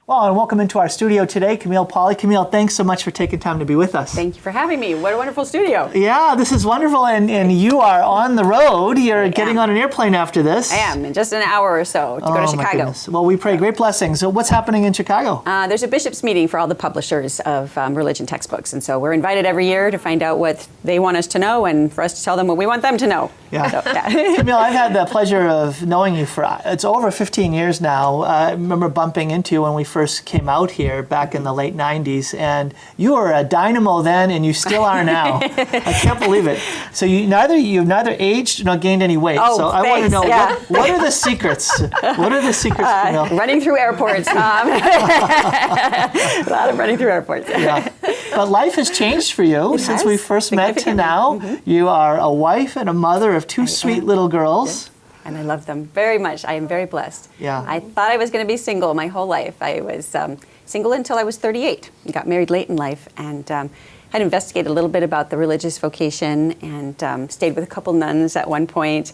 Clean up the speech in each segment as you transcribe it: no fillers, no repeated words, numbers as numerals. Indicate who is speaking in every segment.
Speaker 1: Well, and welcome into our studio today, Camille Pauley. Camille, thanks so much for taking time to be with us.
Speaker 2: Thank you for having me. What a wonderful studio.
Speaker 1: Yeah, this is wonderful, and you are on the road. You're getting on an airplane after this.
Speaker 2: I am, in just an hour or so to go to Chicago.
Speaker 1: My goodness. Well, we pray great blessings. So what's happening in Chicago?
Speaker 2: There's a bishop's meeting for all the publishers of religion textbooks, and so we're invited every year to find out what they want us to know and for us to tell them what we want them to know.
Speaker 1: Yeah.
Speaker 2: So,
Speaker 1: Camille, I've had the pleasure of knowing you for, it's over 15 years now. I remember bumping into you when we first came out here back in the late 90s, and you were a dynamo then, and you still are now. I can't believe it. So you've neither aged nor gained any weight.
Speaker 2: Oh,
Speaker 1: so I want to know, what are the secrets? What are the secrets, Camille?
Speaker 2: Running through airports. A lot of running through airports.
Speaker 1: Yeah. But life has changed for you since we first met to now. Mm-hmm. You are a wife and a mother of two sweet little girls.
Speaker 2: And I love them very much. I am very blessed.
Speaker 1: Yeah.
Speaker 2: I thought I was going to be single my whole life. I was single until I was 38. I got married late in life, and had investigated a little bit about the religious vocation, and stayed with a couple nuns at one point.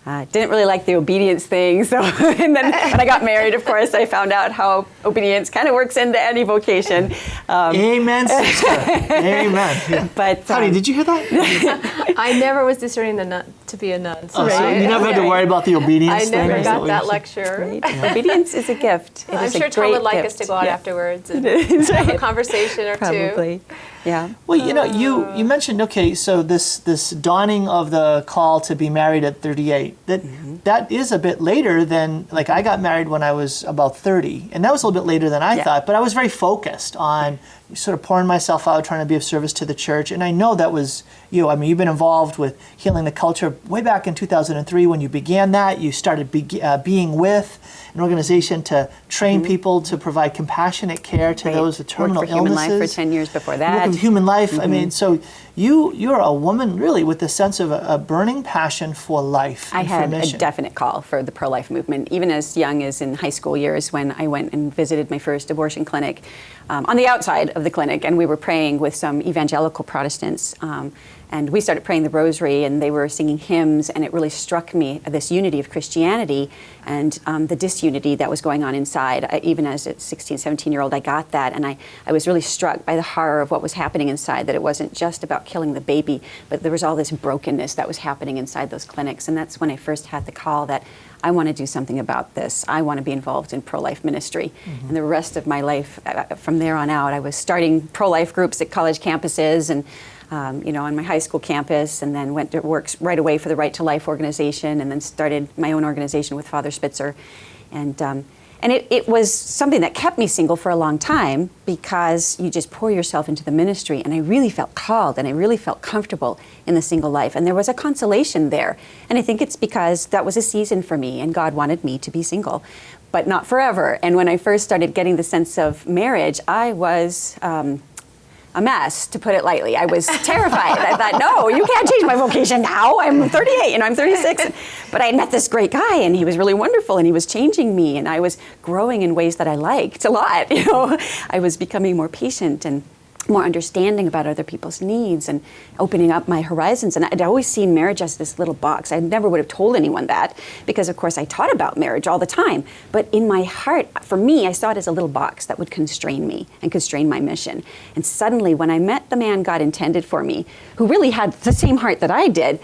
Speaker 2: Didn't really like the obedience thing, so and then when I got married, of course, I found out how obedience kind of works into any vocation.
Speaker 1: Amen, sister. Amen. Yeah.
Speaker 2: But
Speaker 1: honey, did you hear that?
Speaker 3: I never was discerning to be a nun. So
Speaker 1: so you never had to worry about the obedience
Speaker 3: I
Speaker 1: thing?
Speaker 3: never got that lecture.
Speaker 2: Obedience is a gift.
Speaker 3: I'm sure Tom would like us to go out afterwards and have a conversation or
Speaker 2: two. Yeah.
Speaker 1: Well, you mentioned, okay, so this dawning of the call to be married at 38, that is a bit later than, like, I got married when I was about 30, and that was a little bit later than I thought, but I was very focused on sort of pouring myself out, trying to be of service to the church, and I know that was you. I mean, you've been involved with Healing the Culture way back in 2003 when you began that. You started being with an organization to train people to provide compassionate care to those with terminal illnesses.
Speaker 2: Human Life for 10 years before that.
Speaker 1: Worked with Human Life. I mean, so you're a woman really with the sense of a burning passion for life.
Speaker 2: I had a definite call for the pro-life movement, even as young as in high school years when I went and visited my first abortion clinic on the outside of the clinic, and we were praying with some evangelical Protestants. And we started praying the rosary, and they were singing hymns, and it really struck me, this unity of Christianity and the disunity that was going on inside. Even as a 16, 17-year-old, I got that, and I was really struck by the horror of what was happening inside, that it wasn't just about killing the baby, but there was all this brokenness that was happening inside those clinics. And that's when I first had the call that I want to do something about this. I want to be involved in pro-life ministry. And the rest of my life, from there on out, I was starting pro-life groups at college campuses and on my high school campus, and then went to work right away for the Right to Life organization, and then started my own organization with Father Spitzer. And it was something that kept me single for a long time, because you just pour yourself into the ministry, and I really felt called, and I really felt comfortable in the single life, and there was a consolation there. And I think it's because that was a season for me, and God wanted me to be single, but not forever. And when I first started getting the sense of marriage, I was a mess, to put it lightly. I was terrified. I thought, no, you can't change my vocation now. I'm 38, I'm 36. But I had met this great guy, and he was really wonderful, and he was changing me, and I was growing in ways that I liked a lot. I was becoming more patient and more understanding about other people's needs and opening up my horizons. And I'd always seen marriage as this little box. I never would have told anyone that, because of course I taught about marriage all the time. But in my heart, for me, I saw it as a little box that would constrain me and constrain my mission. And suddenly, when I met the man God intended for me, who really had the same heart that I did,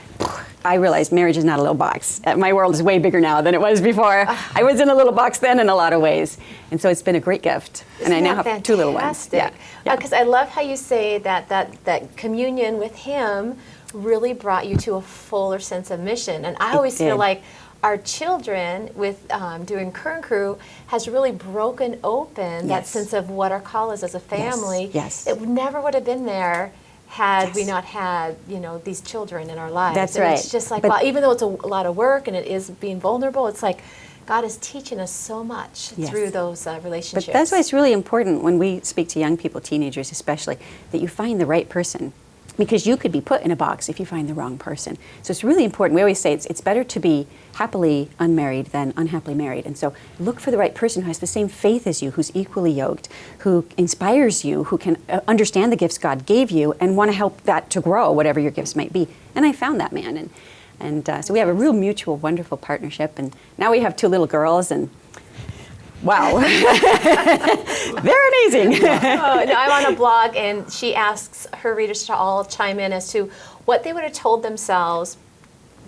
Speaker 2: I realized marriage is not a little box. My world is way bigger now than it was before. I was in a little box then in a lot of ways. And so it's been a great gift. And I now have two little ones.
Speaker 3: Yeah. Because I love how you say that communion with him really brought you to a fuller sense of mission. And I always feel like our children with doing Curran Crew has really broken open that sense of what our call is as a family.
Speaker 2: Yes.
Speaker 3: It never would have been there had we not had, these children in our lives.
Speaker 2: That's
Speaker 3: and
Speaker 2: right.
Speaker 3: It's just like, wow, even though it's a lot of work and it is being vulnerable, it's like God is teaching us so much through those relationships.
Speaker 2: But that's why it's really important when we speak to young people, teenagers especially, that you find the right person. Because you could be put in a box if you find the wrong person. So it's really important. We always say it's better to be happily unmarried than unhappily married. And so look for the right person who has the same faith as you, who's equally yoked, who inspires you, who can understand the gifts God gave you and want to help that to grow, whatever your gifts might be. And I found that man. And so we have a real mutual, wonderful partnership. And now we have two little girls, and Wow. They're amazing.
Speaker 3: Oh, no, I'm on a blog, and she asks her readers to all chime in as to what they would have told themselves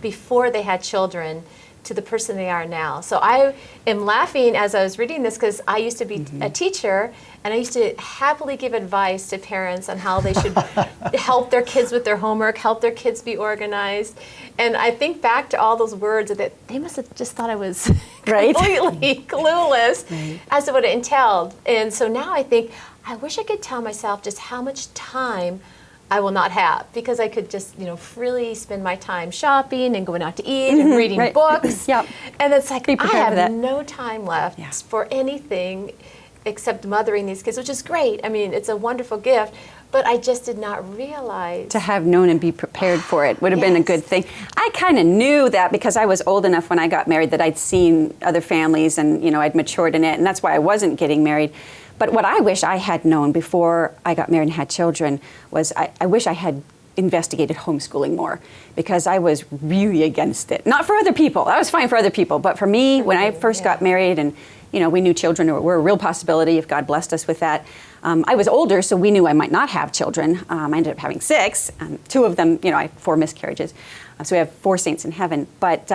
Speaker 3: before they had children to the person they are now. So I am laughing as I was reading this because I used to be a teacher, and I used to happily give advice to parents on how they should help their kids with their homework, help their kids be organized. And I think back to all those words that they must have just thought I was completely clueless as to what it entailed. And so now I think, I wish I could tell myself just how much time I will not have, because I could just, freely spend my time shopping and going out to eat and reading books.
Speaker 2: Yep.
Speaker 3: And it's like, I have
Speaker 2: that.
Speaker 3: no time left for anything except mothering these kids, which is great. I mean, it's a wonderful gift, but I just did not realize.
Speaker 2: To have known and be prepared for it would have been a good thing. I kind of knew that because I was old enough when I got married that I'd seen other families and, I'd matured in it, and that's why I wasn't getting married. But what I wish I had known before I got married and had children was I wish I had investigated homeschooling more, because I was really against it. Not for other people. I was fine for other people. But for me, when I first got married and, we knew children were a real possibility if God blessed us with that. I was older, so we knew I might not have children. I ended up having 6. 2 of them, I have 4 miscarriages. So we have 4 saints in heaven. But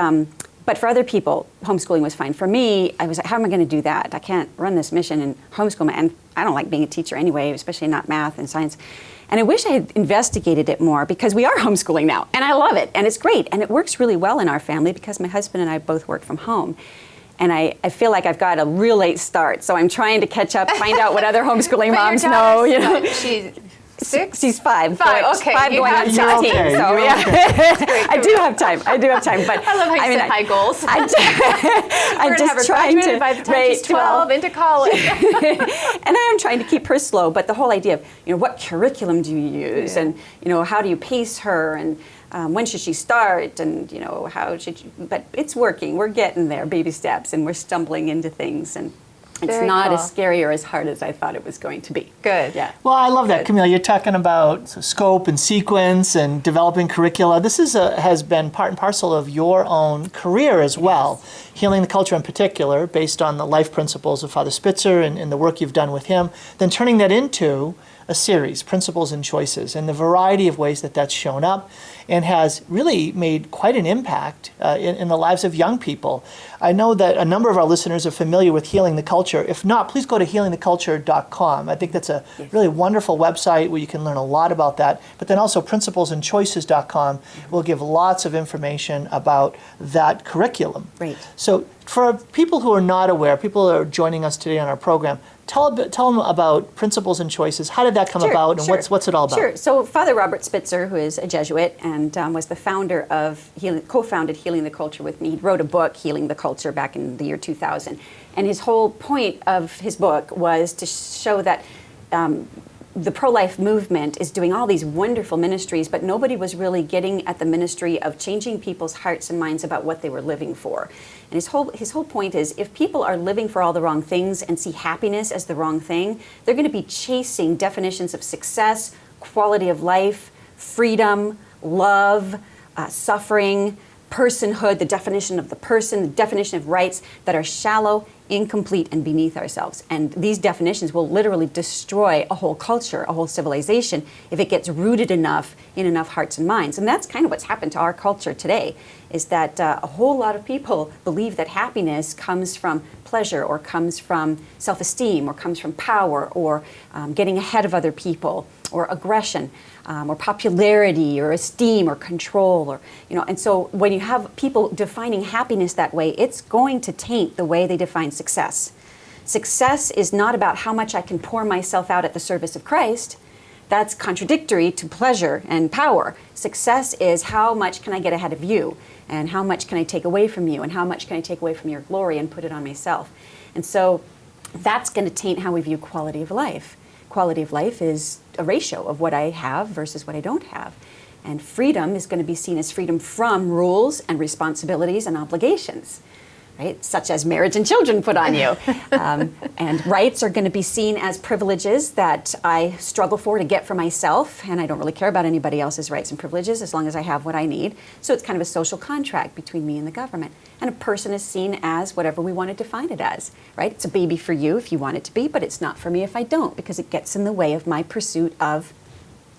Speaker 2: for other people, homeschooling was fine. For me, I was like, how am I going to do that? I can't run this mission and homeschool. And I don't like being a teacher anyway, especially not math and science. And I wish I had investigated it more, because we are homeschooling now. And I love it. And it's great. And it works really well in our family because my husband and I both work from home. And I feel like I've got a real late start. So I'm trying to catch up, find out what other homeschooling moms know.
Speaker 3: She's 6?
Speaker 2: She's 5.
Speaker 3: 5, okay.
Speaker 2: 5 going on 16.
Speaker 1: Okay.
Speaker 2: So I do have time. But
Speaker 3: I love how you set high goals.
Speaker 2: I'm just trying to,
Speaker 3: by the time she's 12 into college.
Speaker 2: And I am trying to keep her slow. But the whole idea of, what curriculum do you use? And, how do you pace her? And when should she start? And, how should you, but it's working. We're getting there, baby steps, and we're stumbling into things. And it's not as scary or as hard as I thought it was going to be.
Speaker 3: Good.
Speaker 2: Yeah.
Speaker 1: Well, I love that, Camille. You're talking about scope and sequence and developing curricula. This has been part and parcel of your own career as well. Healing the Culture in particular, based on the life principles of Father Spitzer and the work you've done with him, then turning that into a series, Principles and Choices, and the variety of ways that that's shown up and has really made quite an impact in the lives of young people. I know that a number of our listeners are familiar with Healing the Culture. If not, please go to healingtheculture.com. I think that's a really wonderful website where you can learn a lot about that. But then also principlesandchoices.com will give lots of information about that curriculum.
Speaker 2: Great.
Speaker 1: So for people who are not aware, people who are joining us today on our program, tell them about Principles and Choices. How did that come about, and what's it all about?
Speaker 2: Sure. So Father Robert Spitzer, who is a Jesuit and was the founder of co-founded Healing the Culture with me, he wrote a book, Healing the Culture, back in the year 2000. And his whole point of his book was to show that the pro-life movement is doing all these wonderful ministries, but nobody was really getting at the ministry of changing people's hearts and minds about what they were living for. And his whole point is, if people are living for all the wrong things and see happiness as the wrong thing, they're going to be chasing definitions of success, quality of life, freedom, love, suffering, personhood, the definition of the person, the definition of rights that are shallow, incomplete, and beneath ourselves. And these definitions will literally destroy a whole culture, a whole civilization, if it gets rooted enough in enough hearts and minds. And that's kind of what's happened to our culture today, is that a whole lot of people believe that happiness comes from pleasure, or comes from self-esteem, or comes from power, or getting ahead of other people, or aggression, or popularity, or esteem, or control, or And so when you have people defining happiness that way, it's going to taint the way they define success. Success is not about how much I can pour myself out at the service of Christ. That's contradictory to pleasure and power. Success is how much can I get ahead of you, and how much can I take away from you, and how much can I take away from your glory and put it on myself. And so that's going to taint how we view quality of life. Quality of life is a ratio of what I have versus what I don't have. And freedom is going to be seen as freedom from rules and responsibilities and obligations. right? Such as marriage and children put on you. And rights are going to be seen as privileges that I struggle for to get for myself, and I don't really care about anybody else's rights and privileges as long as I have what I need. So it's kind of a social contract between me and the government. And a person is seen as whatever we want to define it as, right? It's a baby for you if you want it to be, but it's not for me if I don't, because it gets in the way of my pursuit of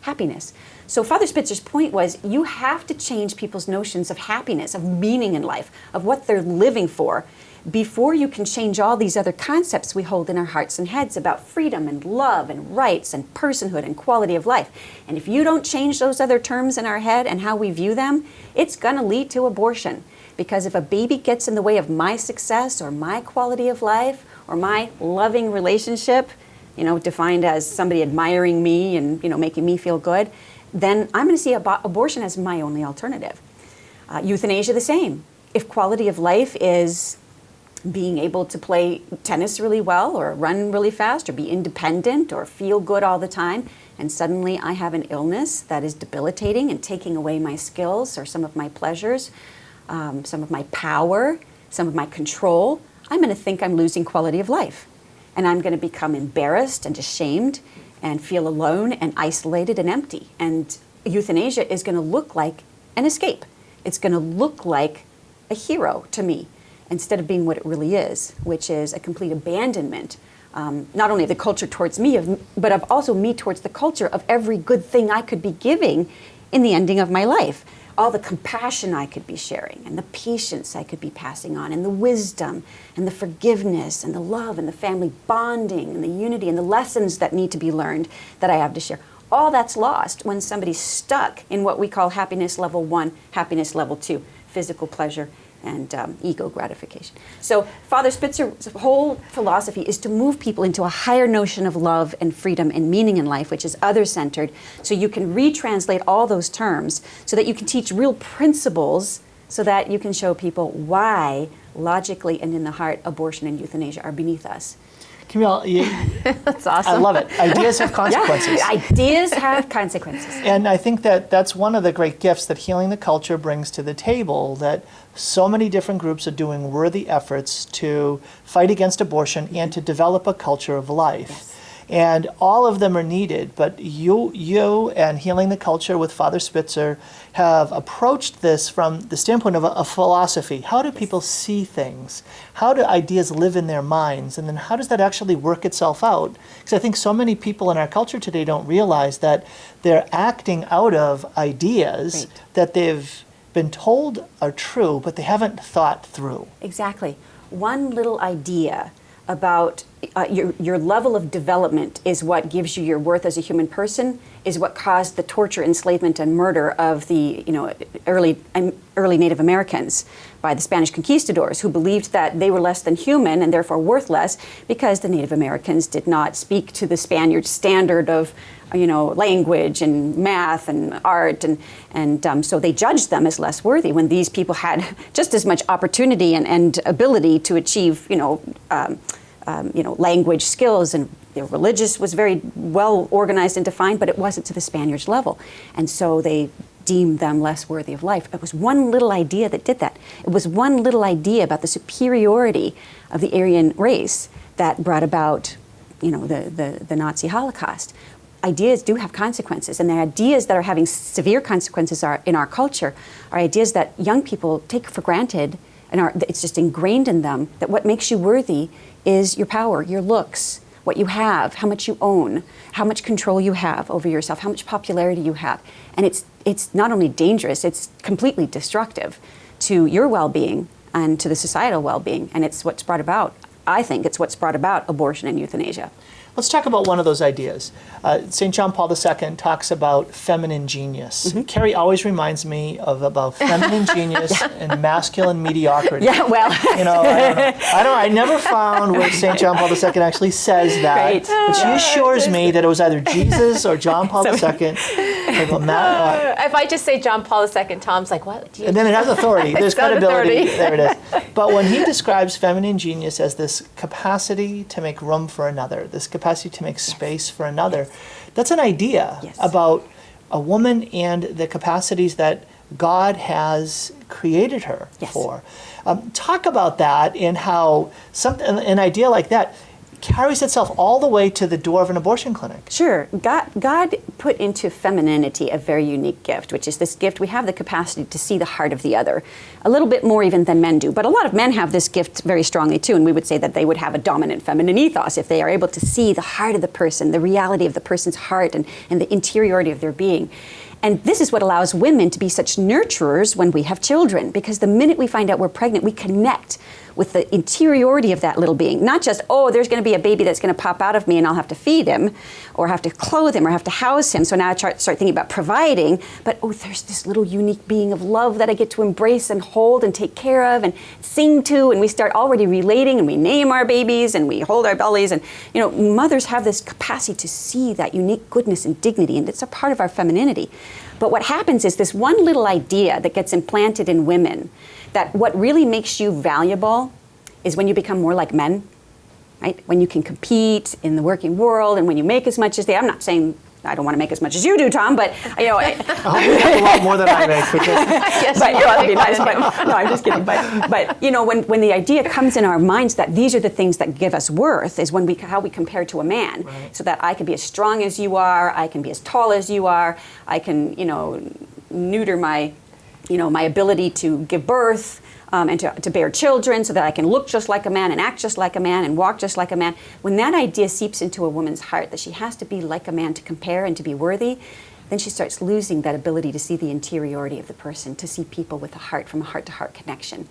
Speaker 2: happiness. So Father Spitzer's point was you have to change people's notions of happiness, of meaning in life, of what they're living for, before you can change all these other concepts we hold in our hearts and heads about freedom and love and rights and personhood and quality of life. And if you don't change those other terms in our head and how we view them, it's going to lead to abortion. Because if a baby gets in the way of my success or my quality of life or my loving relationship, defined as somebody admiring me and, making me feel good, then I'm going to see abortion as my only alternative. Euthanasia, the same. If quality of life is being able to play tennis really well or run really fast or be independent or feel good all the time, and suddenly I have an illness that is debilitating and taking away my skills or some of my pleasures, some of my power, some of my control, I'm going to think I'm losing quality of life. And I'm going to become embarrassed and ashamed and feel alone and isolated and empty. And euthanasia is going to look like an escape. It's going to look like a hero to me instead of being what it really is, which is a complete abandonment, not only of the culture towards me, but of also me towards the culture of every good thing I could be giving in the ending of my life. All the compassion I could be sharing and the patience I could be passing on and the wisdom and the forgiveness and the love and the family bonding and the unity and the lessons that need to be learned that I have to share. All that's lost when somebody's stuck in what we call happiness level 1, happiness level 2, physical pleasure and ego gratification. So Father Spitzer's whole philosophy is to move people into a higher notion of love and freedom and meaning in life, which is other-centered, so you can retranslate all those terms so that you can teach real principles so that you can show people why, logically and in the heart, abortion and euthanasia are beneath us.
Speaker 1: Camille,
Speaker 2: that's awesome.
Speaker 1: I love it. Ideas have consequences.
Speaker 2: Yeah, ideas have consequences.
Speaker 1: And I think that that's one of the great gifts that Healing the Culture brings to the table, that so many different groups are doing worthy efforts to fight against abortion and to develop a culture of life.
Speaker 2: Yes.
Speaker 1: And all of them are needed, but you and Healing the Culture with Father Spitzer have approached this from the standpoint of a philosophy. How do people see things? How do ideas live in their minds? And then how does that actually work itself out? Because I think so many people in our culture today don't realize that they're acting out of ideas that they've been told are true, but they haven't thought through.
Speaker 2: Exactly. One little idea about your level of development is what gives you your worth as a human person, is what caused the torture, enslavement, and murder of the early Native Americans by the Spanish conquistadors, who believed that they were less than human and therefore worthless because the Native Americans did not speak to the Spaniards' standard of language and math and art, and so they judged them as less worthy when these people had just as much opportunity and ability to achieve language skills, and their religious was very well organized and defined, but it wasn't to the Spaniards' level. And so they deemed them less worthy of life. It was one little idea that did that. It was one little idea about the superiority of the Aryan race that brought about, the Nazi Holocaust. Ideas do have consequences, and the ideas that are having severe consequences in our culture are ideas that young people take for granted, and it's just ingrained in them that what makes you worthy is your power, your looks, what you have, how much you own, how much control you have over yourself, how much popularity you have. And it's not only dangerous, it's completely destructive to your well-being and to the societal well-being. And it's what's brought about, I think, it's what's brought about abortion and euthanasia.
Speaker 1: Let's talk about one of those ideas. St. John Paul II talks about feminine genius. Mm-hmm. Carrie always reminds me about feminine genius and masculine mediocrity.
Speaker 2: Yeah, well.
Speaker 1: I never found where St. John Paul II actually says that.
Speaker 2: Right.
Speaker 1: But she assures me that it was either Jesus or John Paul II.
Speaker 3: If I just say John Paul II, Tom's like, what?
Speaker 1: And then it has authority. There's credibility.
Speaker 3: Authority.
Speaker 1: There it is. But when he describes feminine genius as this capacity to make room for another, this capacity to make space for another, that's an idea about a woman and the capacities that God has created her
Speaker 2: Yes.
Speaker 1: for. Talk about that and how an idea like that carries itself all the way to the door of an abortion clinic.
Speaker 2: Sure. God put into femininity a very unique gift, which is this gift. We have the capacity to see the heart of the other, a little bit more even than men do. But a lot of men have this gift very strongly too, and we would say that they would have a dominant feminine ethos if they are able to see the heart of the person, the reality of the person's heart, and the interiority of their being. And this is what allows women to be such nurturers when we have children, because the minute we find out we're pregnant, we connect with the interiority of that little being. Not just, oh, there's going to be a baby that's going to pop out of me and I'll have to feed him or have to clothe him or have to house him. So now I start thinking about providing, but oh, there's this little unique being of love that I get to embrace and hold and take care of and sing to. And we start already relating, and we name our babies and we hold our bellies. And, mothers have this capacity to see that unique goodness and dignity, and it's a part of our femininity. But what happens is this one little idea that gets implanted in women, that what really makes you valuable is when you become more like men, right? When you can compete in the working world and when you make as much as they. I'm not saying I don't want to make as much as you do, Tom, but
Speaker 1: I hope you make a lot more than I make. Because
Speaker 2: yes, but that'd be nice. But no, I'm just kidding. But when the idea comes in our minds that these are the things that give us worth, is when how we compare to a man,
Speaker 1: right.
Speaker 2: So that I can be as strong as you are, I can be as tall as you are, I can neuter my my ability to give birth. And to bear children so that I can look just like a man and act just like a man and walk just like a man. When that idea seeps into a woman's heart that she has to be like a man to compare and to be worthy, then she starts losing that ability to see the interiority of the person, to see people with a heart, from a heart-to-heart connection.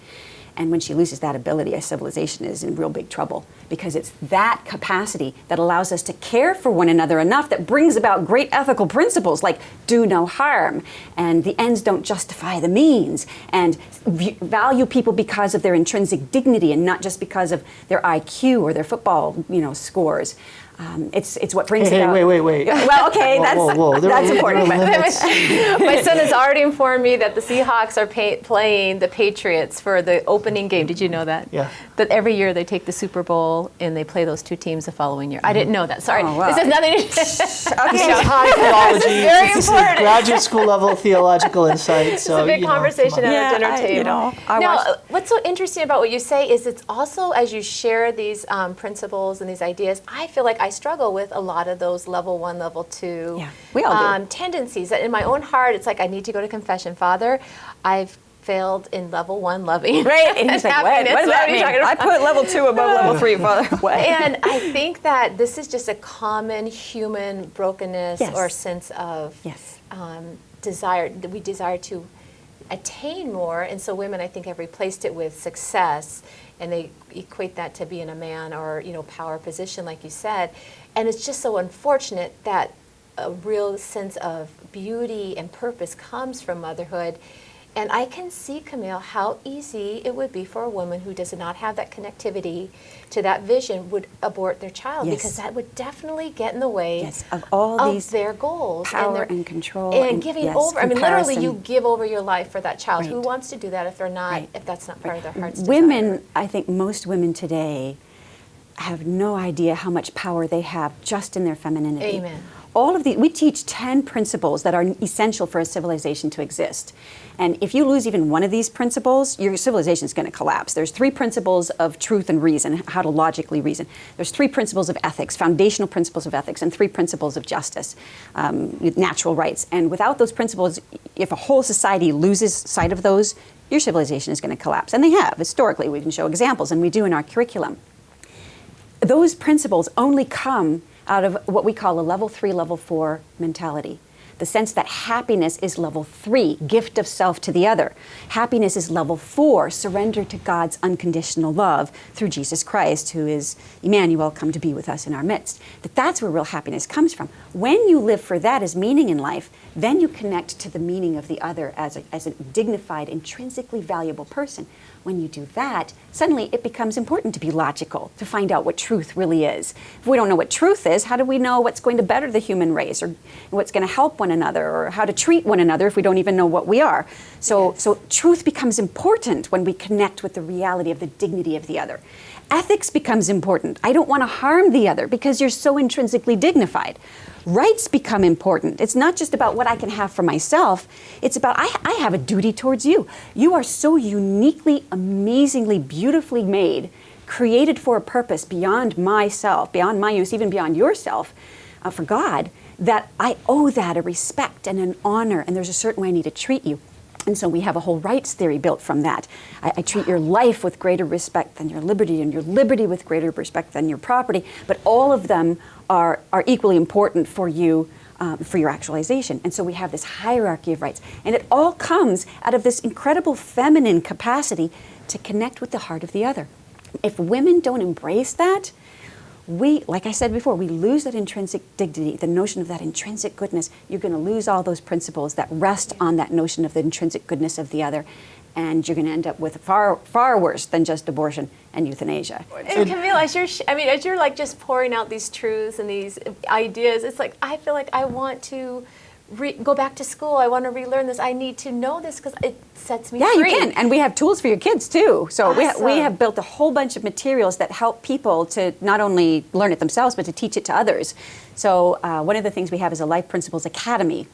Speaker 2: And when she loses that ability, a civilization is in real big trouble, because it's that capacity that allows us to care for one another enough that brings about great ethical principles like do no harm, and the ends don't justify the means, and value people because of their intrinsic dignity and not just because of their IQ or their football scores. It's what brings it out.
Speaker 1: Wait.
Speaker 2: Well, okay,
Speaker 1: whoa.
Speaker 2: That's important.
Speaker 3: My son has already informed me that the Seahawks are playing the Patriots for the opening game. Did you know that?
Speaker 1: Yeah.
Speaker 3: That every year they take the Super Bowl and they play those two teams the following year. I didn't know that. Sorry.
Speaker 2: Oh, wow.
Speaker 3: This has nothing to do.
Speaker 1: This is high theology.
Speaker 3: This is very
Speaker 1: This is
Speaker 3: important.
Speaker 1: graduate school level theological insight.
Speaker 3: It's a big conversation at our dinner table. What's so interesting about what you say is it's also, as you share these principles and these ideas, I feel like I struggle with a lot of those level 1, level 2
Speaker 2: we all do.
Speaker 3: tendencies. That in my own heart, it's like I need to go to confession. Father, I've failed in level 1 loving.
Speaker 2: Right, and he's like, what does that mean? I put level 2 above level 3, Father. What?
Speaker 3: And I think that this is just a common human brokenness or sense of desire, that we desire to attain more. And so women, I think, have replaced it with success, and they equate that to being a man or, power position, like you said. And it's just so unfortunate that a real sense of beauty and purpose comes from motherhood. And I can see, Camille, how easy it would be for a woman who does not have that connectivity to that vision would abort their child, because that would definitely get in the way
Speaker 2: of all these
Speaker 3: their goals,
Speaker 2: power and control
Speaker 3: and giving over. I mean, literally, you give over your life for that child.
Speaker 2: Right.
Speaker 3: Who wants to do that if they're not? If that's not part of their heart's
Speaker 2: women,
Speaker 3: desire?
Speaker 2: I think most women today have no idea how much power they have just in their femininity.
Speaker 3: Amen.
Speaker 2: We teach 10 principles that are essential for a civilization to exist. And if you lose even one of these principles, your civilization is going to collapse. There's 3 principles of truth and reason, how to logically reason. There's 3 principles of ethics, foundational principles of ethics, and 3 principles of justice, natural rights. And without those principles, if a whole society loses sight of those, your civilization is going to collapse. And they have, historically. We can show examples, and we do in our curriculum. Those principles only come out of what we call a level 3, level 4 mentality. The sense that happiness is level 3, gift of self to the other. Happiness is level 4, surrender to God's unconditional love through Jesus Christ, who is Emmanuel, come to be with us in our midst. That's where real happiness comes from. When you live for that as meaning in life, then you connect to the meaning of the other as a dignified, intrinsically valuable person. When you do that, suddenly it becomes important to be logical, to find out what truth really is. If we don't know what truth is, how do we know what's going to better the human race, or what's going to help one another, or how to treat one another if we don't even know what we are? So truth becomes important when we connect with the reality of the dignity of the other. Ethics becomes important. I don't want to harm the other because you're so intrinsically dignified. rights become important. It's not just about what I can have for myself. It's about I have a duty towards you. You are so uniquely, amazingly, beautifully made, created for a purpose beyond myself, beyond my use, even beyond yourself, for God, that I owe that a respect and an honor, and there's a certain way I need to treat you. And so we have a whole rights theory built from that. I treat your life with greater respect than your liberty, and your liberty with greater respect than your property. But all of them are equally important for you, for your actualization. And so we have this hierarchy of rights. And it all comes out of this incredible feminine capacity to connect with the heart of the other. If women don't embrace that, we, like I said before, we lose that intrinsic dignity, the notion of that intrinsic goodness. You're going to lose all those principles that rest on that notion of the intrinsic goodness of the other, and you're going to end up with far, far worse than just abortion and euthanasia.
Speaker 3: And Camille, as you're like just pouring out these truths and these ideas, it's like I feel like I want to go back to school. I want to relearn this. I need to know this because it sets me free.
Speaker 2: Yeah, you can. And we have tools for your kids too. So
Speaker 3: Awesome.
Speaker 2: we have built a whole bunch of materials that help people to not only learn it themselves, but to teach it to others. So one of the things we have is a Life Principles Academy,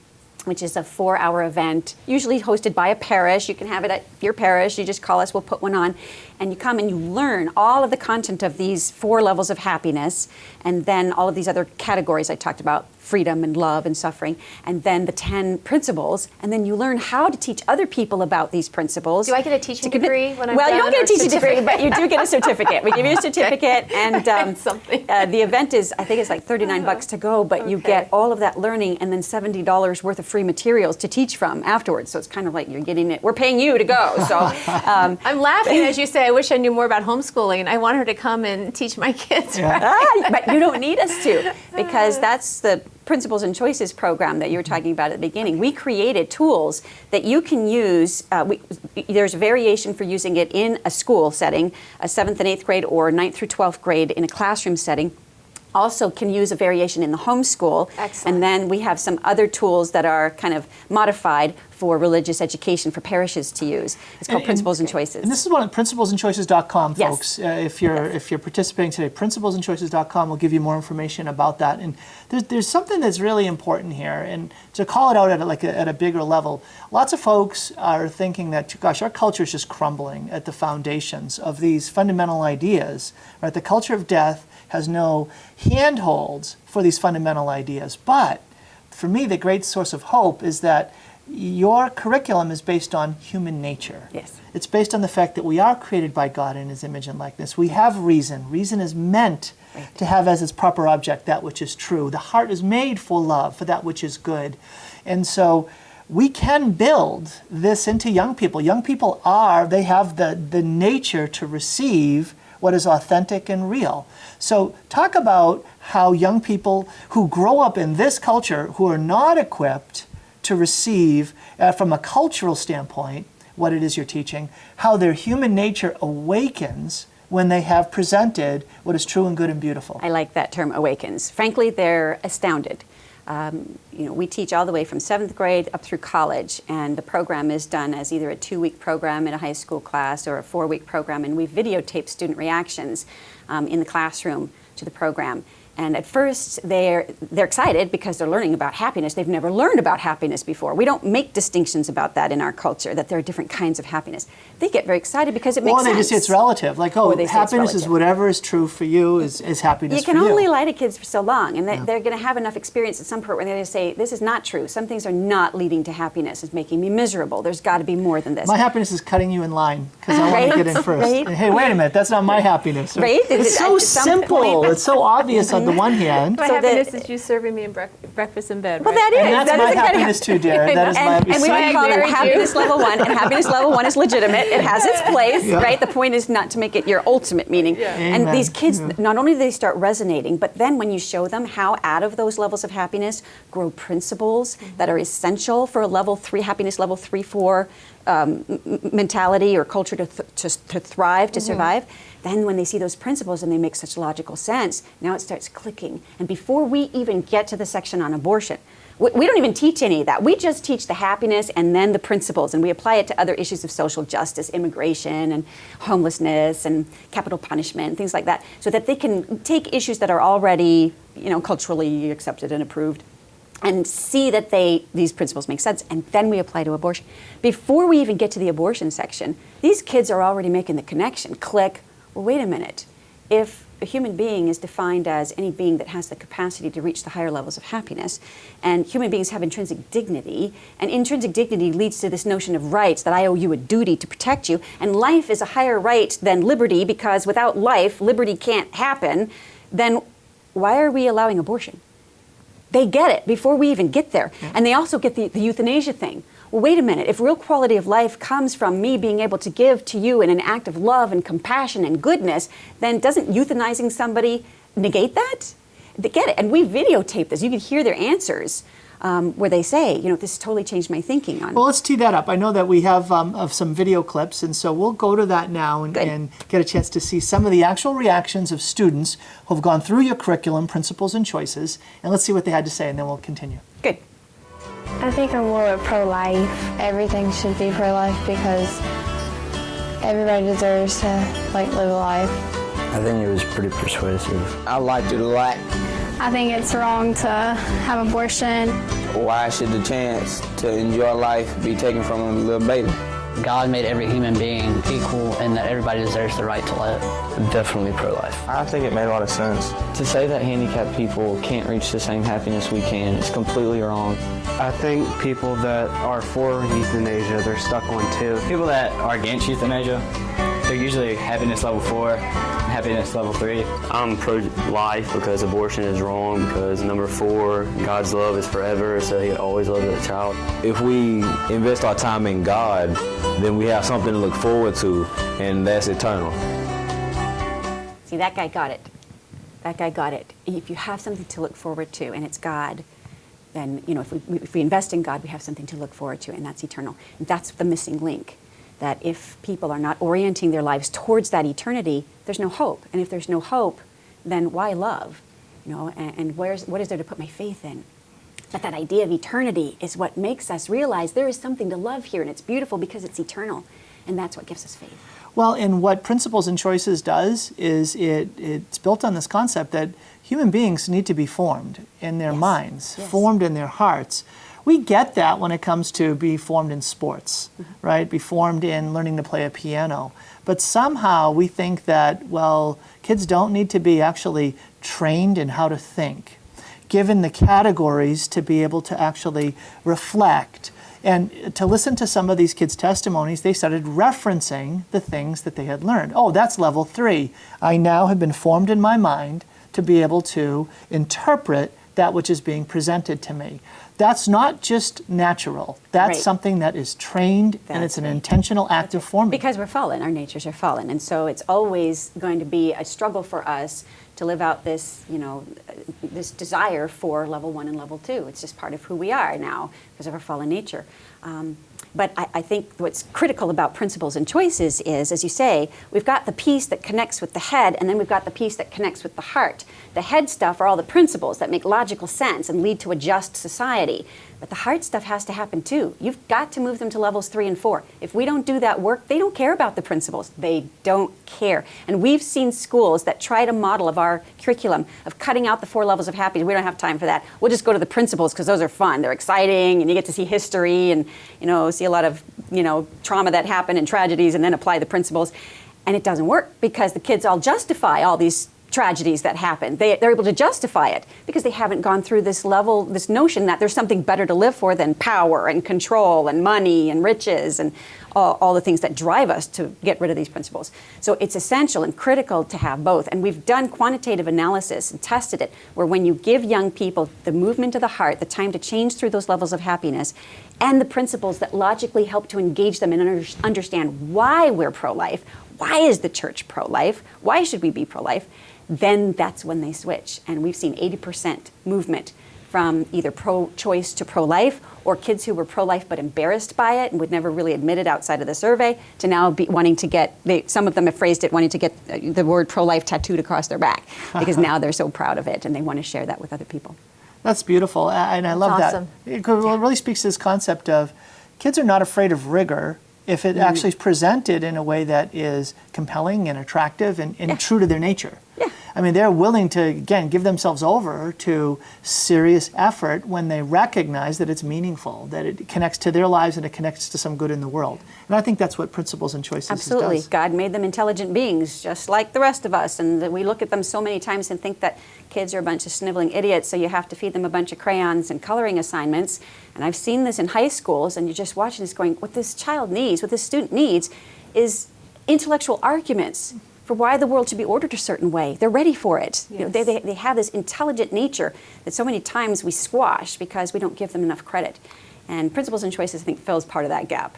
Speaker 2: which is a 4-hour event, usually hosted by a parish. You can have it at your parish. You just call us, we'll put one on. And you come and you learn all of the content of these 4 levels of happiness, and then all of these other categories I talked about, freedom and love and suffering, and then the 10 principles, and then you learn how to teach other people about these principles.
Speaker 3: Do I get a teaching degree when I'm
Speaker 2: Well,
Speaker 3: done?
Speaker 2: you don't get a teaching degree, but you do get a certificate. We give you a certificate, and the event is, I think it's like $39 to go, but you get all of that learning and then $70 worth of free materials to teach from afterwards. So it's kind of like you're getting it. We're paying you to go. So
Speaker 3: I'm laughing as you say, I wish I knew more about homeschooling. I want her to come and teach my kids.
Speaker 2: But you don't need us to, because that's the Principles and Choices program that you were talking about at the beginning. We created tools that you can use. There's variation for using it in a school setting, a 7th and 8th grade, or 9th through 12th grade in a classroom setting. Also can use a variation in the homeschool.
Speaker 3: Excellent.
Speaker 2: And then we have some other tools that are kind of modified for religious education for parishes to use. It's called Principles and Choices.
Speaker 1: And this is one at principlesandchoices.com,
Speaker 2: Yes.
Speaker 1: folks. If you're participating today, principlesandchoices.com will give you more information about that. And there's something that's really important here, and to call it out at a bigger level. Lots of folks are thinking that, gosh, our culture is just crumbling at the foundations of these fundamental ideas. Right? The culture of death has no handholds for these fundamental ideas. But for me, the great source of hope is that your curriculum is based on human nature.
Speaker 2: Yes.
Speaker 1: It's based on the fact that we are created by God in His image and likeness. We have reason. Reason is meant to have as its proper object that which is true. The heart is made for love, for that which is good. And so we can build this into young people. Young people they have the nature to receive what is authentic and real. So talk about how young people who grow up in this culture, who are not equipped to receive, from a cultural standpoint, what it is you're teaching, how their human nature awakens when they have presented what is true and good and beautiful.
Speaker 2: I like that term, awakens. Frankly, they're astounded. We teach all the way from 7th grade up through college, and the program is done as either a 2-week program in a high school class or a 4-week program, and we videotape student reactions in the classroom to the program. And at first, they're excited because they're learning about happiness. They've never learned about happiness before. We don't make distinctions about that in our culture, that there are different kinds of happiness. They get very excited because it makes sense.
Speaker 1: Well, they just say it's relative. Like, happiness is whatever is true for you is happiness for you.
Speaker 2: You can only lie to kids for so long, and they're going to have enough experience at some point where they're going to say, this is not true. Some things are not leading to happiness. It's making me miserable. There's got to be more than this.
Speaker 1: My happiness is cutting you in line because I want to get in first.
Speaker 2: Right?
Speaker 1: Hey, wait a minute. That's not my happiness.
Speaker 2: Right?
Speaker 1: It's so simple. It's so obvious on the one hand.
Speaker 3: My happiness is you serving me in breakfast in bed.
Speaker 2: Well,
Speaker 3: right?
Speaker 2: that is.
Speaker 1: And that's my happiness too, dear. That is my
Speaker 2: And we might call it happiness level 1, and happiness level 1 is legitimate. It has its place, right? The point is not to make it your ultimate meaning.
Speaker 3: Yeah.
Speaker 2: And these kids, not only do they start resonating, but then when you show them how out of those levels of happiness grow principles that are essential for a level 3, happiness level 3, 4 mentality or culture to thrive, to survive, then when they see those principles and they make such logical sense, now it starts clicking. And before we even get to the section on abortion, We don't even teach any of that. We just teach the happiness and then the principles, and we apply it to other issues of social justice, immigration and homelessness and capital punishment and things like that, so that they can take issues that are already, culturally accepted and approved and see that these principles make sense, and then we apply to abortion. Before we even get to the abortion section, these kids are already making the connection. Click, well, wait a minute. If a human being is defined as any being that has the capacity to reach the higher levels of happiness, and human beings have intrinsic dignity, and intrinsic dignity leads to this notion of rights, that I owe you a duty to protect you, and life is a higher right than liberty, because without life, liberty can't happen, then why are we allowing abortion? They get it before we even get there. And they also get the euthanasia thing. Well, wait a minute. If real quality of life comes from me being able to give to you in an act of love and compassion and goodness, then doesn't euthanizing somebody negate that? They get it. And we videotape this. You can hear their answers where they say, this has totally changed my thinking on.
Speaker 1: Well, let's tee that up. I know that we have of some video clips, and so we'll go to that now and get a chance to see some of the actual reactions of students who have gone through your curriculum, principles and choices, and let's see what they had to say, and then we'll continue.
Speaker 2: Good.
Speaker 4: I think I'm more pro-life. Everything should be pro-life because everybody deserves to live a life.
Speaker 5: I think it was pretty persuasive.
Speaker 6: I liked it a lot.
Speaker 7: I think it's wrong to have abortion.
Speaker 6: Why should the chance to enjoy life be taken from a little baby?
Speaker 8: God made every human being equal and that everybody deserves the right to live.
Speaker 5: Definitely pro-life.
Speaker 9: I think it made a lot of sense.
Speaker 10: To say that handicapped people can't reach the same happiness we can is completely wrong.
Speaker 11: I think people that are for euthanasia, they're stuck on two.
Speaker 12: People that are against euthanasia, they're usually happiness level 4, happiness level 3.
Speaker 13: I'm pro-life because abortion is wrong, because number 4, God's love is forever, so He always loves that child.
Speaker 14: If we invest our time in God, then we have something to look forward to, and that's eternal.
Speaker 2: See, that guy got it. That guy got it. If you have something to look forward to, and it's God, then, if we invest in God, we have something to look forward to, and that's eternal. And that's the missing link. That if people are not orienting their lives towards that eternity, there's no hope. And if there's no hope, then why love? And what is there to put my faith in? But that idea of eternity is what makes us realize there is something to love here, and it's beautiful because it's eternal. And that's what gives us faith.
Speaker 1: Well, and what Principles and Choices does is it's built on this concept that human beings need to be formed in their minds, formed in their hearts. We get that when it comes to be formed in sports, right? Be formed in learning to play a piano. But somehow we think that, kids don't need to be actually trained in how to think, given the categories to be able to actually reflect. And to listen to some of these kids' testimonies, they started referencing the things that they had learned. Oh, that's level 3. I now have been formed in my mind to be able to interpret that which is being presented to me. That's not just natural. That's something that is trained, and it's an intentional act of forming.
Speaker 2: Because we're fallen, our natures are fallen, and so it's always going to be a struggle for us to live out this, this desire for level 1 and level 2. It's just part of who we are now because of our fallen nature. But I think what's critical about Principles and Choices is, as you say, we've got the piece that connects with the head, and then we've got the piece that connects with the heart. The head stuff are all the principles that make logical sense and lead to a just society. But the heart stuff has to happen too. You've got to move them to levels 3 and 4. If we don't do that work, they don't care about the principles. They don't care. And we've seen schools that tried a model of our curriculum of cutting out the 4 levels of happiness. We don't have time for that. We'll just go to the principles because those are fun. They're exciting, and you get to see history and see a lot of trauma that happened and tragedies, and then apply the principles. And it doesn't work because the kids all justify all these tragedies that happen. They're able to justify it because they haven't gone through this level, this notion that there's something better to live for than power and control and money and riches and all the things that drive us to get rid of these principles. So it's essential and critical to have both. And we've done quantitative analysis and tested it, where when you give young people the movement of the heart, the time to change through those levels of happiness, and the principles that logically help to engage them and understand why we're pro-life, why is the church pro-life, why should we be pro-life, then that's when they switch. And we've seen 80% movement from either pro-choice to pro-life, or kids who were pro-life but embarrassed by it and would never really admit it outside of the survey, to now be wanting to get, some of them have phrased it, wanting to get the word pro-life tattooed across their back because now they're so proud of it and they want to share that with other people.
Speaker 1: That's beautiful, and I love
Speaker 3: awesome.
Speaker 1: that. It really speaks to this concept of kids are not afraid of rigor if it actually is presented in a way that is compelling and attractive and true to their nature.
Speaker 2: Yeah.
Speaker 1: I mean, they're willing to, again, give themselves over to serious effort when they recognize that it's meaningful, that it connects to their lives and it connects to some good in the world. And I think that's what Principles and Choices
Speaker 2: Absolutely.
Speaker 1: does.
Speaker 2: God made them intelligent beings, just like the rest of us. And we look at them so many times and think that kids are a bunch of sniveling idiots, so you have to feed them a bunch of crayons and coloring assignments. And I've seen this in high schools, and you're just watching this going, what this child needs, what this student needs is intellectual arguments for why the world should be ordered a certain way. They're ready for it.
Speaker 3: Yes.
Speaker 2: You know, they have this intelligent nature that so many times we squash because we don't give them enough credit. And Principles and Choices, I think, fills part of that gap.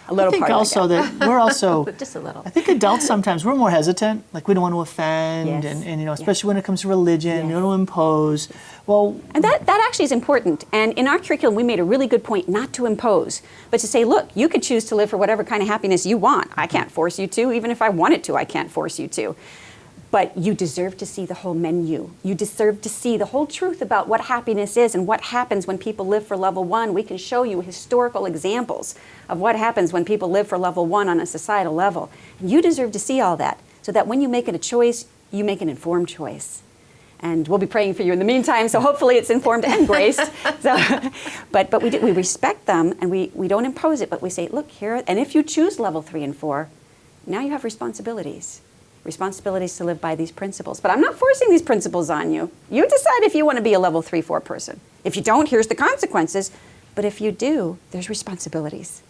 Speaker 2: A little
Speaker 1: I think
Speaker 2: part
Speaker 1: also
Speaker 2: of that gap.
Speaker 1: that we're also,
Speaker 3: Just a little.
Speaker 1: I think adults sometimes, we're more hesitant, like we don't want to offend,
Speaker 2: Yes.
Speaker 1: and you know, especially when it comes to religion,
Speaker 2: Yes.
Speaker 1: you don't want to impose. Well,
Speaker 2: And that actually is important. And in our curriculum, we made a really good point not to impose, but to say, look, you can choose to live for whatever kind of happiness you want. I can't force you to. Even if I wanted to, I can't force you to. But you deserve to see the whole menu. You deserve to see the whole truth about what happiness is and what happens when people live for level 1. We can show you historical examples of what happens when people live for level 1 on a societal level. And you deserve to see all that so that when you make it a choice, you make an informed choice. And we'll be praying for you in the meantime, so hopefully it's informed and graced. But we respect them, and we don't impose it, but we say, look, here, and if you choose level 3 and 4, now you have responsibilities to live by these principles. But I'm not forcing these principles on you. You decide if you want to be a level 3, 4 person. If you don't, here's the consequences. But if you do, there's responsibilities.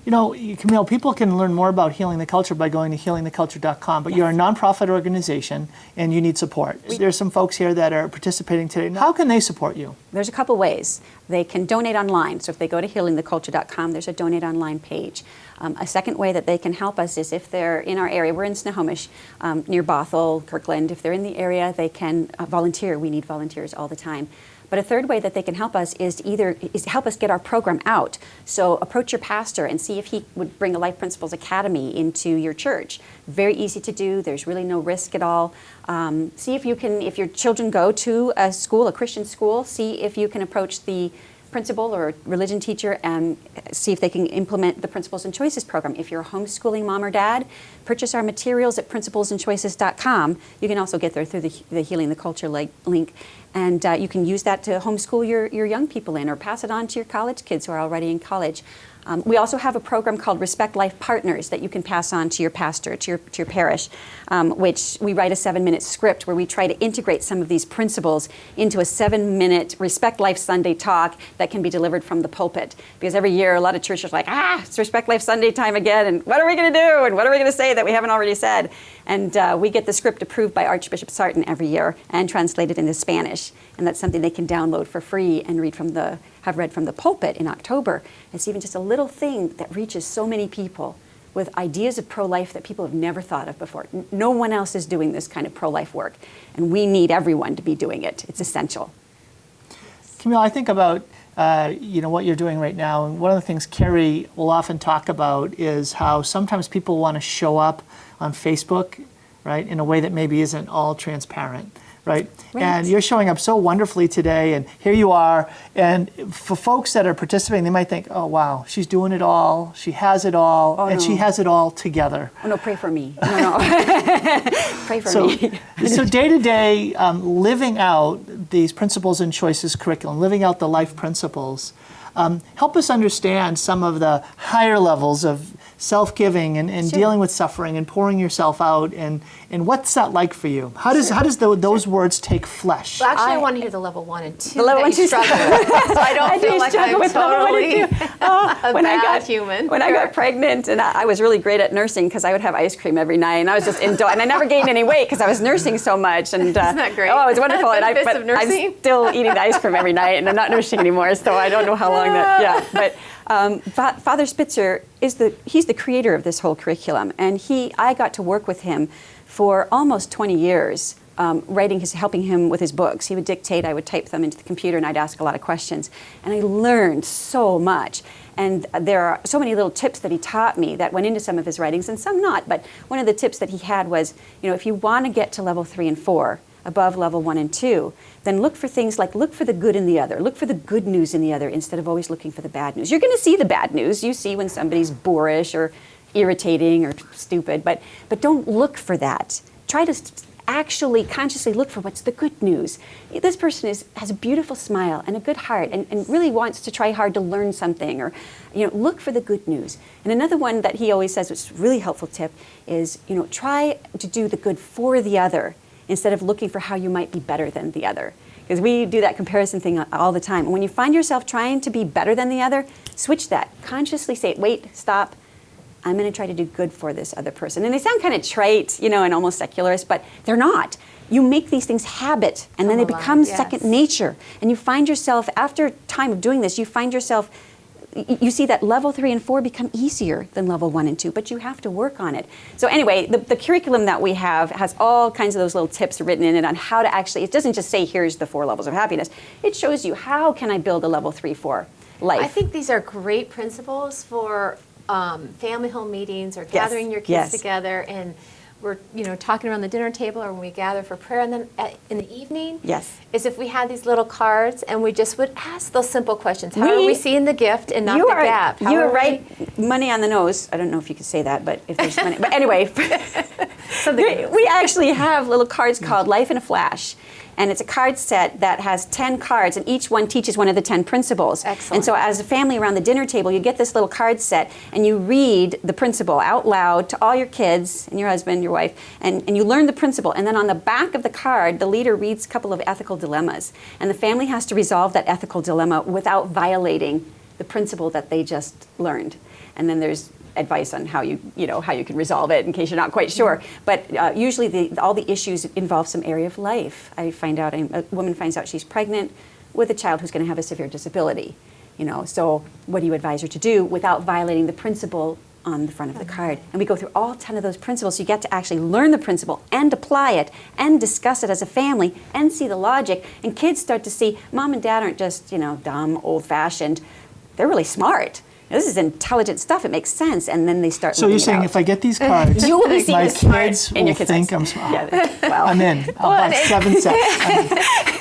Speaker 1: you know, Camille, people can learn more about Healing the Culture by going to healingtheculture.com, but you're a nonprofit organization and you need support. There's some folks here that are participating today. How can they support you?
Speaker 2: There's a couple ways. They can donate online. So if they go to healingtheculture.com, there's a donate online page. A second way that they can help us is if they're in our area. We're in Snohomish, near Bothell, Kirkland. If they're in the area, they can volunteer. We need volunteers all the time. But a third way that they can help us is to help us get our program out. So approach your pastor and see if he would bring a Life Principles Academy into your church. Very easy to do. There's really no risk at all. See if you can, if your children go to a school, a Christian school, see if you can approach the principal or religion teacher and see if they can implement the Principles and Choices program. If you're a homeschooling mom or dad, purchase our materials at principlesandchoices.com. You can also get there through the Healing the Culture link. And you can use that to homeschool your young people in or pass it on to your college kids who are already in college. We also have a program called Respect Life Partners that you can pass on to your pastor, to your parish, which we write a 7-minute script where we try to integrate some of these principles into a 7-minute Respect Life Sunday talk that can be delivered from the pulpit. Because every year a lot of churches are like, it's Respect Life Sunday time again, and what are we going to do? And what are we going to say that we haven't already said? And we get the script approved by Archbishop Sarton every year and translated into Spanish. And that's something they can download for free and have read from the pulpit in October. It's even just a little thing that reaches so many people with ideas of pro-life that people have never thought of before. No one else is doing this kind of pro-life work, and we need everyone to be doing it. It's essential.
Speaker 1: Camille, I think about what you're doing right now, and one of the things Carrie will often talk about is how sometimes people want to show up on Facebook, right, in a way that maybe isn't all transparent. Right? And you're showing up so wonderfully today, and here you are. And for folks that are participating, they might think, oh, wow, she's doing it all, she has it all, and she has it all together.
Speaker 2: Oh, no, pray for me. No. Pray for me.
Speaker 1: So day to day, living out these Principles and Choices curriculum, living out the life principles, help us understand some of the higher levels of self-giving and dealing with suffering and pouring yourself out, and what's that like for you? How does those words take flesh?
Speaker 3: Well, actually, I want to hear the level 1 and 2
Speaker 2: the level
Speaker 3: that you struggle with, so I don't feel like I'm totally a bad human.
Speaker 2: When I got pregnant, and I was really great at nursing because I would have ice cream every night, and I was just indoors, and I never gained any weight because I was nursing so much. And
Speaker 3: isn't that great?
Speaker 2: Oh, it was wonderful.
Speaker 3: And I'm
Speaker 2: still eating the ice cream every night, and I'm not nursing anymore, so I don't know how long that. Yeah, but. Father Spitzer he's the creator of this whole curriculum, and I got to work with him for almost 20 years, helping him with his books. He would dictate, I would type them into the computer, and I'd ask a lot of questions. And I learned so much. And there are so many little tips that he taught me that went into some of his writings, and some not. But one of the tips that he had was, if you want to get to level 3 and 4, above level 1 and 2, then look for things like look for the good in the other, look for the good news in the other instead of always looking for the bad news. You're going to see the bad news. You see when somebody's boorish or irritating or stupid, but don't look for that. Try to actually consciously look for what's the good news. This person has a beautiful smile and a good heart and really wants to try hard to learn something, or look for the good news. And another one that he always says, which is a really helpful tip, is try to do the good for the other instead of looking for how you might be better than the other. Because we do that comparison thing all the time. And when you find yourself trying to be better than the other, switch that. Consciously say, wait, stop. I'm going to try to do good for this other person. And they sound kind of trite, and almost secularist, but they're not. You make these things habit, and then they become second nature. And you find yourself, after time of doing this, you see that level 3 and 4 become easier than level 1 and 2, but you have to work on it. So anyway, the curriculum that we have has all kinds of those little tips written in it on how to actually, it doesn't just say here's the 4 levels of happiness. It shows you how can I build a level 3, 4 life.
Speaker 3: I think these are great principles for family home meetings or gathering your kids together, and we're talking around the dinner table or when we gather for prayer, and then in the evening is if we had these little cards and we just would ask those simple questions. How are we seeing the gift and not the gap?
Speaker 2: You are right, money on the nose. I don't know if you could say that, but if there's money. But anyway, we actually have little cards called Life in a Flash. And it's a card set that has 10 cards, and each one teaches one of the 10 principles.
Speaker 3: Excellent.
Speaker 2: And so as a family around the dinner table, you get this little card set, and you read the principle out loud to all your kids and your husband, your wife, and you learn the principle. And then on the back of the card, the leader reads a couple of ethical dilemmas. And the family has to resolve that ethical dilemma without violating the principle that they just learned. And then there's advice on how you can resolve it in case you're not quite sure. But usually all the issues involve some area of life. A woman finds out she's pregnant with a child who's going to have a severe disability. So what do you advise her to do without violating the principle on the front of the card? And we go through all 10 of those principles. So you get to actually learn the principle and apply it and discuss it as a family and see the logic. And kids start to see mom and dad aren't just dumb, old-fashioned. They're really smart. This is intelligent stuff. It makes sense, and then they start.
Speaker 1: So you're saying if I get these cards,
Speaker 2: you will be
Speaker 1: my kids will think I'm smart.
Speaker 2: Well,
Speaker 1: I'm in. About 7 sets.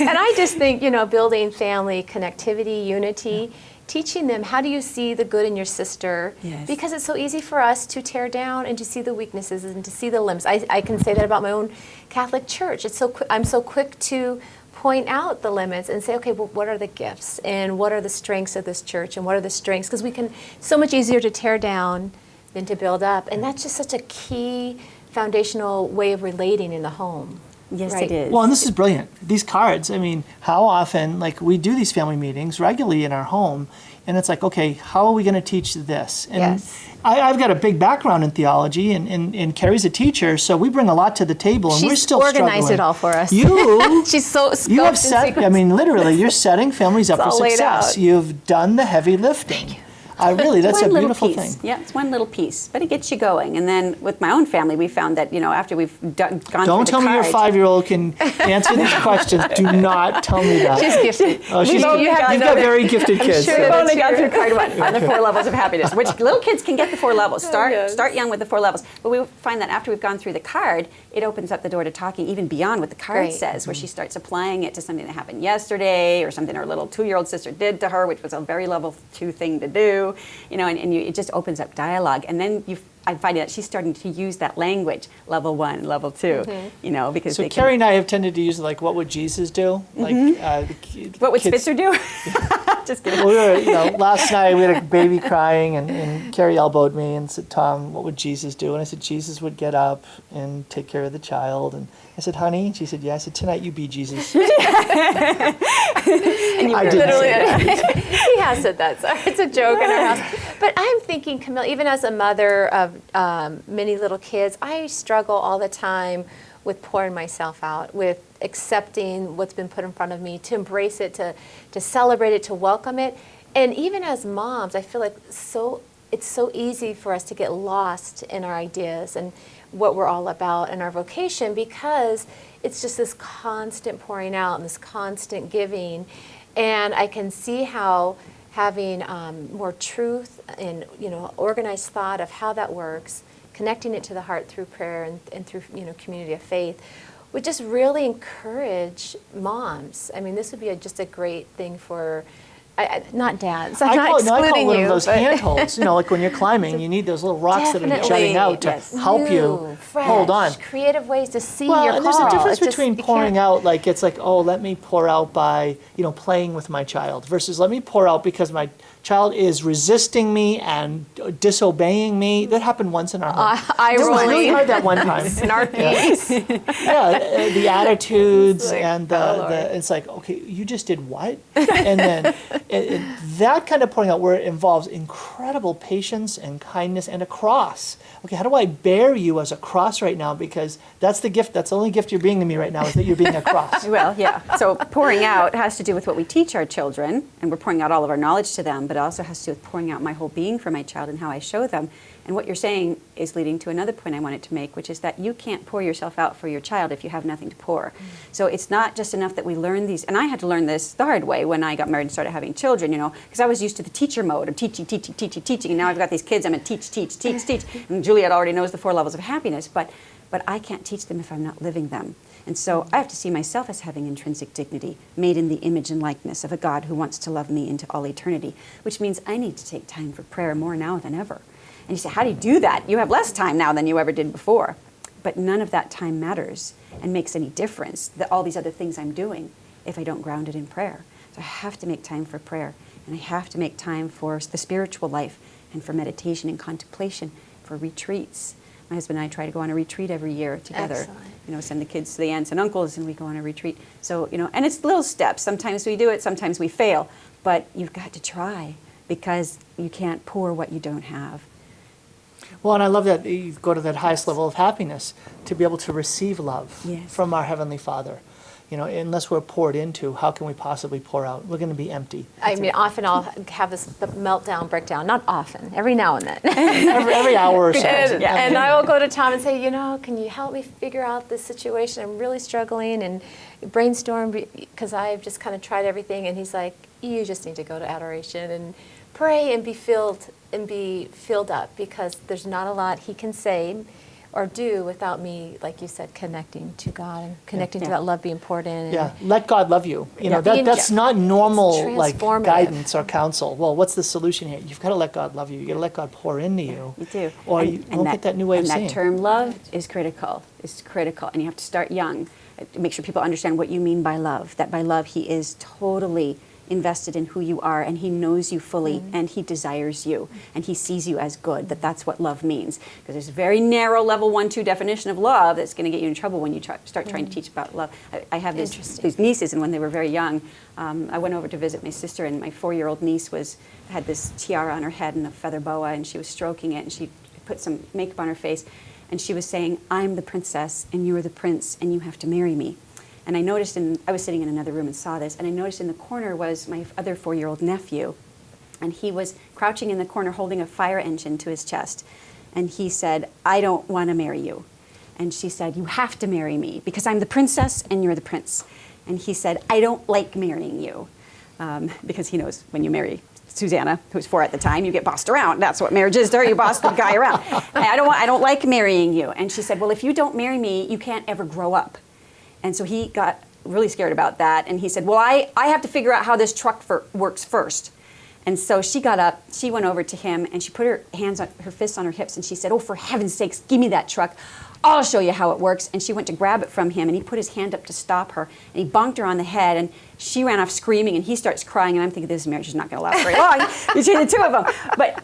Speaker 3: And I just think building family connectivity, unity, teaching them how do you see the good in your sister, because it's so easy for us to tear down and to see the weaknesses and to see the limits. I can say that about my own Catholic church. I'm so quick to point out the limits and say, okay, well, what are the gifts and what are the strengths of this church and what are the strengths? Because so much easier to tear down than to build up. And that's just such a key foundational way of relating in the home.
Speaker 2: Yes, it is.
Speaker 1: Well, and this is brilliant. These cards, how often, we do these family meetings regularly in our home, and it's like, okay, how are we going to teach this? And I've got a big background in theology, and Carrie's a teacher, so we bring a lot to the table, and we're still
Speaker 3: organized
Speaker 1: struggling.
Speaker 3: It all for us.
Speaker 1: She's
Speaker 3: so
Speaker 1: you have set. Literally, you're setting families up for success. You've done the heavy lifting. That's a beautiful thing.
Speaker 2: Yeah, it's one little piece, but it gets you going. And then with my own family, we found that after we've gone through the
Speaker 1: Don't tell me your 5-year-old can answer these questions. Do not tell me that.
Speaker 3: She's gifted.
Speaker 1: Oh, you've got very gifted kids.
Speaker 2: We've only gone through card 1 on the 4 levels of happiness, which little kids can get the 4 levels. Start young with the 4 levels. But we find that after we've gone through the card, it opens up the door to talking even beyond what the card says, where she starts applying it to something that happened yesterday or something her little 2-year-old sister did to her, which was a very level 2 thing to do. It just opens up dialogue, and then I find that she's starting to use that language, level 1, level 2, because
Speaker 1: so Carrie and I have tended to use what would Jesus do?
Speaker 2: What would Spitzer do? Just kidding.
Speaker 1: Well, last night we had a baby crying, and Carrie elbowed me and said, "Tom, what would Jesus do?" And I said, "Jesus would get up and take care of the child." And I said, "Honey," and she said, "Yeah." I said, "Tonight you be Jesus."
Speaker 3: And I didn't say that. He has said that. So it's a joke in our house. But I'm thinking, Camille, even as a mother of many little kids, I struggle all the time with pouring myself out, with accepting what's been put in front of me, to embrace it, to celebrate it, to welcome it. And even as moms, I feel like it's so easy for us to get lost in our ideas and what we're all about and our vocation, because it's just this constant pouring out and this constant giving. And I can see how having more truth and organized thought of how that works, connecting it to the heart through prayer and through community of faith, would just really encourage moms. I mean, this would be just a great thing for, not dads. I'm not excluding
Speaker 1: I call one
Speaker 3: you,
Speaker 1: of those
Speaker 3: but-
Speaker 1: handholds. You know, like when you're climbing, you need those little rocks that are
Speaker 3: Definitely.
Speaker 1: jutting out to
Speaker 3: Yes.
Speaker 1: help you
Speaker 3: New, fresh,
Speaker 1: hold on.
Speaker 3: creative ways to see
Speaker 1: Well,
Speaker 3: your
Speaker 1: and there's a
Speaker 3: call.
Speaker 1: difference
Speaker 3: It's just-
Speaker 1: between
Speaker 3: you
Speaker 1: pouring
Speaker 3: can't-
Speaker 1: out, like it's like, oh, let me pour out by, playing with my child, versus let me pour out because my child is resisting me and disobeying me. That happened once in our home.
Speaker 3: I
Speaker 1: It was
Speaker 3: rolling.
Speaker 1: really hard that one time.
Speaker 3: in our piece.
Speaker 1: The attitudes
Speaker 3: like,
Speaker 1: and
Speaker 3: oh, Lord.
Speaker 1: it's like, okay, you just did what? And then that kind of pouring out where it involves incredible patience and kindness and a cross. Okay, how do I bear you as a cross right now? Because that's the gift, that's the only gift you're being to me right now, is that you're being a cross.
Speaker 2: Well, yeah. So pouring out has to do with what we teach our children, and we're pouring out all of our knowledge to them, but it also has to do with pouring out my whole being for my child and how I show them. And what you're saying is leading to another point I wanted to make, which is that you can't pour yourself out for your child if you have nothing to pour. So it's not just enough that we learn these, and I had to learn this the hard way when I got married and started having children, because I was used to the teacher mode of teaching, and now I've got these kids, I'm going to teach. And Juliet already knows the 4 levels of happiness, but I can't teach them if I'm not living them. And so I have to see myself as having intrinsic dignity, made in the image and likeness of a God who wants to love me into all eternity, which means I need to take time for prayer more now than ever. And you say, how do you do that? You have less time now than you ever did before. But none of that time matters and makes any difference, all these other things I'm doing, if I don't ground it in prayer. So I have to make time for prayer, and I have to make time for the spiritual life and for meditation and contemplation, for retreats. My husband and I try to go on a retreat every year together.
Speaker 3: Excellent.
Speaker 2: Send the kids to the aunts and uncles, and we go on a retreat. So, and it's little steps. Sometimes we do it, sometimes we fail. But you've got to try, because you can't pour what you don't have.
Speaker 1: Well, and I love that you go to that highest level of happiness, to be able to receive love
Speaker 2: Yes.
Speaker 1: from our Heavenly Father. Unless we're poured into, how can we possibly pour out? We're going to be empty.
Speaker 3: I mean, often I'll have this meltdown, breakdown. Not often, every now and then.
Speaker 1: every hour or so.
Speaker 3: And I will go to Tom and say, can you help me figure out this situation? I'm really struggling, and brainstorm, because I've just kind of tried everything. And he's like, you just need to go to adoration and pray and be filled up, because there's not a lot he can say or do without me, like you said, connecting to God and connecting to that love being poured in.
Speaker 1: Yeah, let God love you.
Speaker 3: Yeah.
Speaker 1: That's not normal
Speaker 3: transformative.
Speaker 1: guidance or counsel. Well, what's the solution here? You've got to let God love you. You've got to let God pour into you.
Speaker 2: You do.
Speaker 1: Or you won't get that new way of
Speaker 2: saying.
Speaker 1: saying.
Speaker 2: And that term love is critical. It's critical. And you have to start young. Make sure people understand what you mean by love. That by love, he is totally invested in who you are, and he knows you fully, and he desires you, and he sees you as good. That's what love means. Because there's a very narrow level 1-2 definition of love that's going to get you in trouble when you start trying to teach about love. I have these nieces, and when they were very young, I went over to visit my sister, and my 4-year-old niece had this tiara on her head and a feather boa, and she was stroking it, and she put some makeup on her face, and she was saying, I'm the princess, and you're the prince, and you have to marry me. And I noticed, I was sitting in another room and saw this, and I noticed in the corner was my other 4-year-old nephew, and he was crouching in the corner holding a fire engine to his chest. And he said, I don't want to marry you. And she said, you have to marry me, because I'm the princess and you're the prince. And he said, I don't like marrying you, because he knows when you marry Susanna, who's 4 at the time, you get bossed around. That's what marriage is. There, you boss the guy around. I don't like marrying you. And she said, well, if you don't marry me, you can't ever grow up. And so he got really scared about that. And he said, well, I have to figure out how this truck works first. And so she got up, she went over to him, and she put her fists on her hips, and she said, oh, for heaven's sakes, give me that truck. I'll show you how it works. And she went to grab it from him, and he put his hand up to stop her, and he bonked her on the head, and she ran off screaming, and he starts crying, and I'm thinking, this marriage is not going to last very long between the two of them.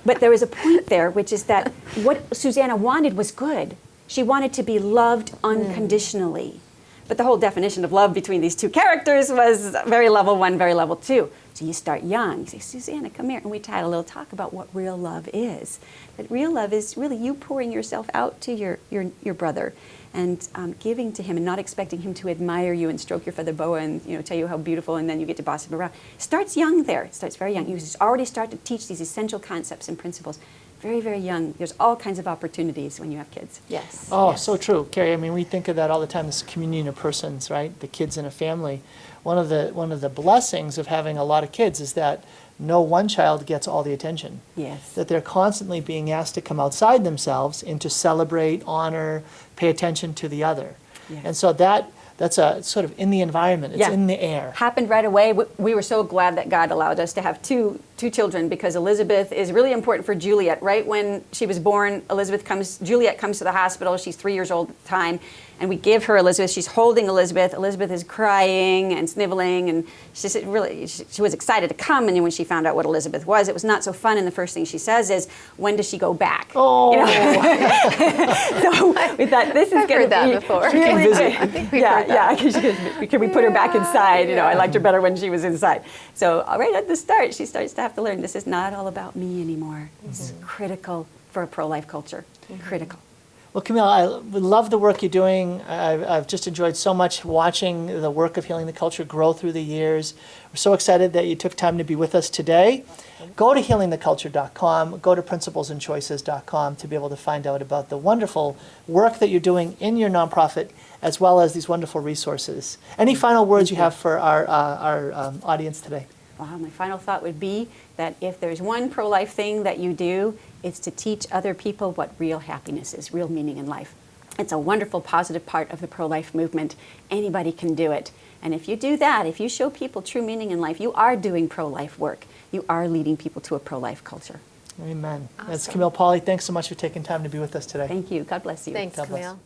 Speaker 2: But there was a point there, which is that what Susanna wanted was good. She wanted to be loved unconditionally. But the whole definition of love between these two characters was very level 1, very level 2. So you start young. You say, Susanna, come here. And we had a little talk about what real love is. That real love is really you pouring yourself out to your brother and giving to him and not expecting him to admire you and stroke your feather boa and tell you how beautiful, and then you get to boss him around. It starts young there. It starts very young. You already start to teach these essential concepts and principles very, very young. There's all kinds of opportunities when you have kids.
Speaker 3: Yes.
Speaker 1: Oh,
Speaker 3: yes.
Speaker 1: so true, Carrie. I mean, we think of that all the time, this communion of persons, right? The kids in a family. One of the blessings of having a lot of kids is that no one child gets all the attention.
Speaker 2: Yes.
Speaker 1: That they're constantly being asked to come outside themselves and to celebrate, honor, pay attention to the other. And so that's a sort of in the environment. It's in the air.
Speaker 2: Happened right away. We were so glad that God allowed us to have two children, because Elizabeth is really important for Juliet. Right when she was born, Juliet comes to the hospital. She's 3 years old at the time, and we give her Elizabeth. She's holding Elizabeth. Elizabeth is crying and sniveling, and she was excited to come. And then when she found out what Elizabeth was, it was not so fun. And the first thing she says is, "When does she go back?"
Speaker 1: Oh,
Speaker 2: so we thought this is going to be
Speaker 3: before.
Speaker 2: really good.
Speaker 3: I think we've heard that.
Speaker 2: Can we put her back inside? I liked her better when she was inside. So right at the start, she starts to have to learn this is not all about me anymore. This is critical for a pro-life culture. Critical.
Speaker 1: Well, Camille, I love the work you're doing. I've just enjoyed so much watching the work of Healing the Culture grow through the years. We're so excited that you took time to be with us today. Go to healingtheculture.com, go to principlesandchoices.com to be able to find out about the wonderful work that you're doing in your nonprofit, as well as these wonderful resources. Any final words you have for our audience today?
Speaker 2: Well, my final thought would be that if there's one pro-life thing that you do, it's to teach other people what real happiness is, real meaning in life. It's a wonderful, positive part of the pro-life movement. Anybody can do it. And if you do that, if you show people true meaning in life, you are doing pro-life work. You are leading people to a pro-life culture.
Speaker 1: Amen.
Speaker 3: Awesome.
Speaker 1: That's Camille Pauley. Thanks so much for taking time to be with us today.
Speaker 2: Thank you. God bless you.
Speaker 3: Thanks,
Speaker 1: God bless.
Speaker 3: Camille.